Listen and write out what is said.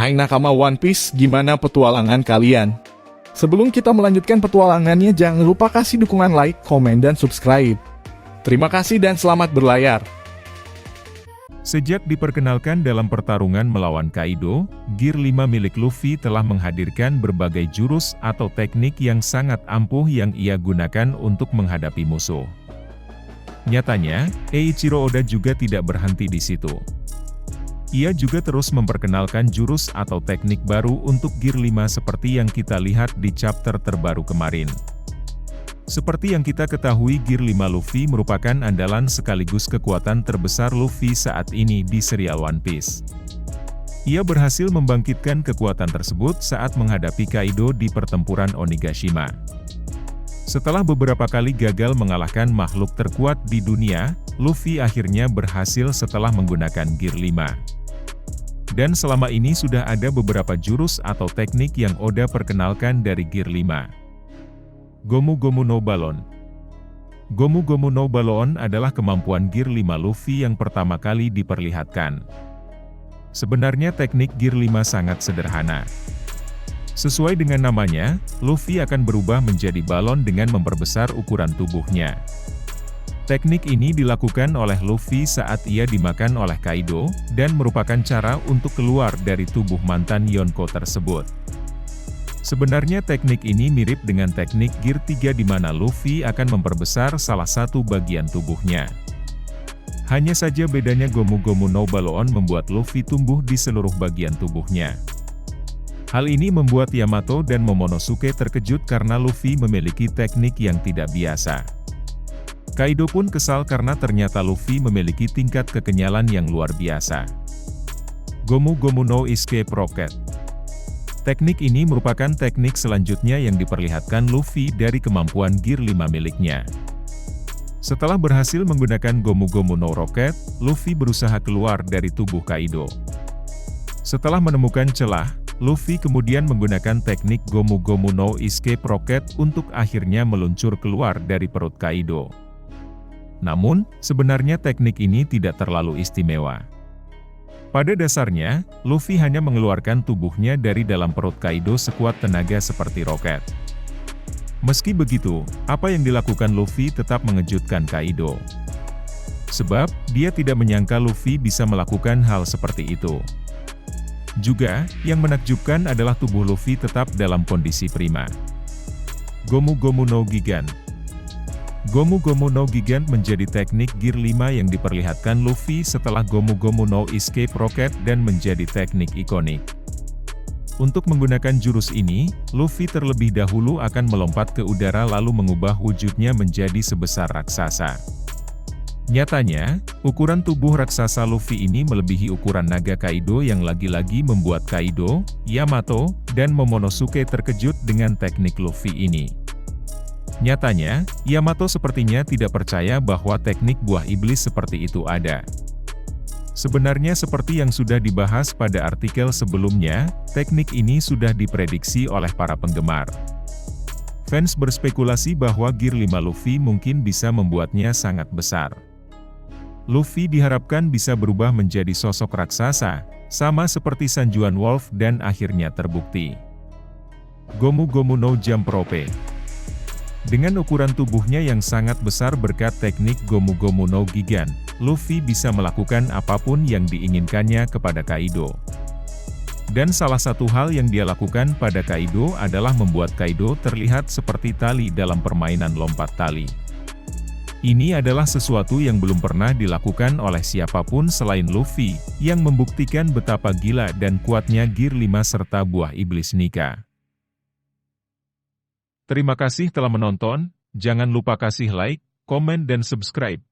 Hai nakama One Piece, gimana petualangan kalian? Sebelum kita melanjutkan petualangannya, jangan lupa kasih dukungan like, komen, dan subscribe. Terima kasih dan selamat berlayar. Sejak diperkenalkan dalam pertarungan melawan Kaido, Gear 5 milik Luffy telah menghadirkan berbagai jurus atau teknik yang sangat ampuh yang ia gunakan untuk menghadapi musuh. Nyatanya, Eiichiro Oda juga tidak berhenti di situ. Ia juga terus memperkenalkan jurus atau teknik baru untuk Gear 5 seperti yang kita lihat di chapter terbaru kemarin. Seperti yang kita ketahui, Gear 5 Luffy merupakan andalan sekaligus kekuatan terbesar Luffy saat ini di serial One Piece. Ia berhasil membangkitkan kekuatan tersebut saat menghadapi Kaido di pertempuran Onigashima. Setelah beberapa kali gagal mengalahkan makhluk terkuat di dunia, Luffy akhirnya berhasil setelah menggunakan Gear 5. Dan selama ini sudah ada beberapa jurus atau teknik yang Oda perkenalkan dari Gear 5. Gomu Gomu no Balon. Gomu Gomu no Balon adalah kemampuan Gear 5 Luffy yang pertama kali diperlihatkan. Sebenarnya teknik Gear 5 sangat sederhana. Sesuai dengan namanya, Luffy akan berubah menjadi balon dengan memperbesar ukuran tubuhnya. Teknik ini dilakukan oleh Luffy saat ia dimakan oleh Kaido, dan merupakan cara untuk keluar dari tubuh mantan Yonko tersebut. Sebenarnya teknik ini mirip dengan teknik Gear 3 di mana Luffy akan memperbesar salah satu bagian tubuhnya. Hanya saja bedanya Gomu Gomu no Balon membuat Luffy tumbuh di seluruh bagian tubuhnya. Hal ini membuat Yamato dan Momonosuke terkejut karena Luffy memiliki teknik yang tidak biasa. Kaido pun kesal karena ternyata Luffy memiliki tingkat kekenyalan yang luar biasa. Gomu Gomu no Escape Rocket. Teknik ini merupakan teknik selanjutnya yang diperlihatkan Luffy dari kemampuan Gear 5 miliknya. Setelah berhasil menggunakan Gomu Gomu no Rocket, Luffy berusaha keluar dari tubuh Kaido. Setelah menemukan celah, Luffy kemudian menggunakan teknik Gomu Gomu no Escape Rocket untuk akhirnya meluncur keluar dari perut Kaido. Namun, sebenarnya teknik ini tidak terlalu istimewa. Pada dasarnya, Luffy hanya mengeluarkan tubuhnya dari dalam perut Kaido sekuat tenaga seperti roket. Meski begitu, apa yang dilakukan Luffy tetap mengejutkan Kaido. Sebab, dia tidak menyangka Luffy bisa melakukan hal seperti itu. Juga, yang menakjubkan adalah tubuh Luffy tetap dalam kondisi prima. Gomu Gomu no Gigant. Gomu Gomu no Gigant menjadi teknik Gear 5 yang diperlihatkan Luffy setelah Gomu Gomu no Escape Rocket dan menjadi teknik ikonik. Untuk menggunakan jurus ini, Luffy terlebih dahulu akan melompat ke udara lalu mengubah wujudnya menjadi sebesar raksasa. Nyatanya, ukuran tubuh raksasa Luffy ini melebihi ukuran naga Kaido yang lagi-lagi membuat Kaido, Yamato, dan Momonosuke terkejut dengan teknik Luffy ini. Nyatanya, Yamato sepertinya tidak percaya bahwa teknik buah iblis seperti itu ada. Sebenarnya seperti yang sudah dibahas pada artikel sebelumnya, teknik ini sudah diprediksi oleh para penggemar. Fans berspekulasi bahwa Gear 5 Luffy mungkin bisa membuatnya sangat besar. Luffy diharapkan bisa berubah menjadi sosok raksasa, sama seperti Sanjuan Wolf dan akhirnya terbukti. Gomu Gomu no Jump Rope. Dengan ukuran tubuhnya yang sangat besar berkat teknik Gomu Gomu no Gigant, Luffy bisa melakukan apapun yang diinginkannya kepada Kaido. Dan salah satu hal yang dia lakukan pada Kaido adalah membuat Kaido terlihat seperti tali dalam permainan lompat tali. Ini adalah sesuatu yang belum pernah dilakukan oleh siapapun selain Luffy, yang membuktikan betapa gila dan kuatnya Gear 5 serta buah iblis Nika. Terima kasih telah menonton, jangan lupa kasih like, komen dan subscribe.